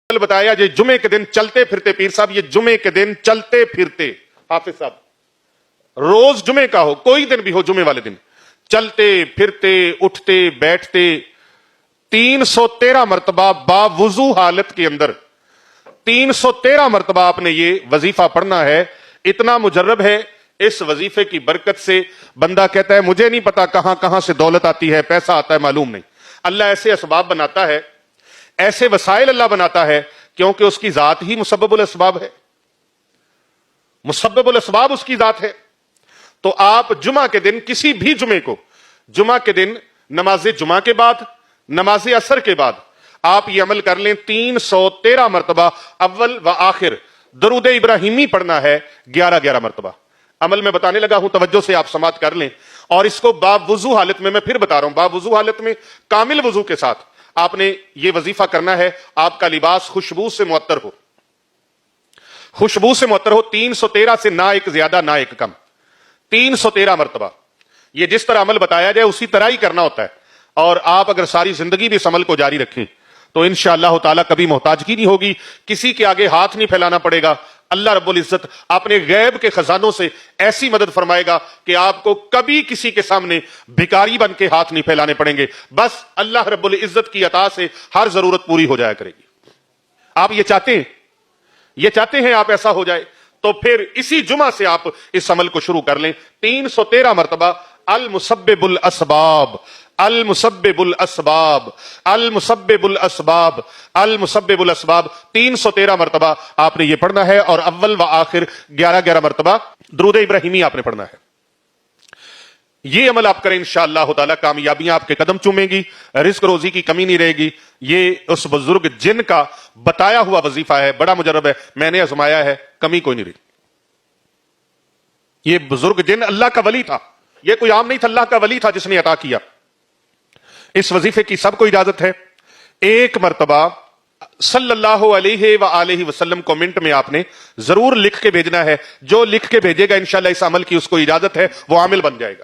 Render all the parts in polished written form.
بتایا یہ جمعے کے دن چلتے پھرتے، پیر صاحب یہ جمعے کے دن چلتے پھرتے، حافظ صاحب روز جمعے کا ہو، کوئی دن بھی ہو، جمعے والے دن چلتے پھرتے اٹھتے بیٹھتے 313 مرتبہ باوضو حالت کے اندر 313 مرتبہ آپ نے یہ وظیفہ پڑھنا ہے. اتنا مجرب ہے اس وظیفے کی برکت سے. بندہ کہتا ہے مجھے نہیں پتا کہاں کہاں سے دولت آتی ہے، پیسہ آتا ہے، معلوم نہیں. اللہ ایسے اسباب بناتا ہے، ایسے وسائل اللہ بناتا ہے کیونکہ اس کی ذات ہی مسبب الاسباب ہے. مسبب الاسباب اس کی ذات ہے. تو آپ جمعہ کے دن، کسی بھی جمعے کو، جمعہ کے دن نماز جمعہ کے بعد، نماز عصر کے بعد آپ یہ عمل کر لیں. 313 مرتبہ اول و آخر درود ابراہیمی پڑھنا ہے، 11 مرتبہ. عمل میں بتانے لگا ہوں، توجہ سے آپ سماعت کر لیں. اور اس کو باب وضو حالت میں پھر بتا رہا ہوں، باب وضو حالت میں کامل وضو کے ساتھ آپ نے یہ وظیفہ کرنا ہے. آپ کا لباس خوشبو سے معطر ہو، خوشبو سے معطر ہو. 313 سے نہ ایک زیادہ نہ ایک کم، 313 مرتبہ. یہ جس طرح عمل بتایا جائے اسی طرح ہی کرنا ہوتا ہے. اور آپ اگر ساری زندگی بھی اس عمل کو جاری رکھیں تو انشاءاللہ تعالی کبھی محتاجگی نہیں ہوگی، کسی کے آگے ہاتھ نہیں پھیلانا پڑے گا. اللہ رب العزت اپنے غیب کے خزانوں سے ایسی مدد فرمائے گا کہ آپ کو کبھی کسی کے سامنے بھکاری بن کے ہاتھ نہیں پھیلانے پڑیں گے. بس اللہ رب العزت کی عطا سے ہر ضرورت پوری ہو جایا کرے گی. آپ یہ چاہتے ہیں آپ ایسا ہو جائے تو پھر اسی جمعہ سے آپ اس عمل کو شروع کر لیں. 313 مرتبہ المسبب الاسباب، المسبب الاسباب، المسبب الاسباب، المسبب الاسباب. 313 مرتبہ آپ نے یہ پڑھنا ہے. اور اول و آخر 11 مرتبہ درود ابراہیمی آپ نے پڑھنا ہے. یہ عمل آپ کریں انشاءاللہ تعالی کامیابیاں آپ کے قدم چومیں گی، رزق روزی کی کمی نہیں رہے گی. یہ اس بزرگ جن کا بتایا ہوا وظیفہ ہے، بڑا مجرب ہے، میں نے آزمایا ہے، کمی کوئی نہیں رہی. یہ بزرگ جن اللہ کا ولی تھا، یہ کوئی عام نہیں تھا، اللہ کا ولی تھا جس نے عطا کیا. اس وظیفے کی سب کو اجازت ہے. ایک مرتبہ صلی اللہ علیہ وآلہ وسلم کومنٹ میں آپ نے ضرور لکھ کے بھیجنا ہے. جو لکھ کے بھیجے گا انشاءاللہ اس عمل کی اس کو اجازت ہے، وہ عامل بن جائے گا،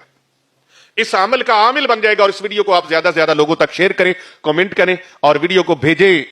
اس عمل کا عامل بن جائے گا. اور اس ویڈیو کو آپ زیادہ سے زیادہ لوگوں تک شیئر کریں، کومنٹ کریں اور ویڈیو کو بھیجیں.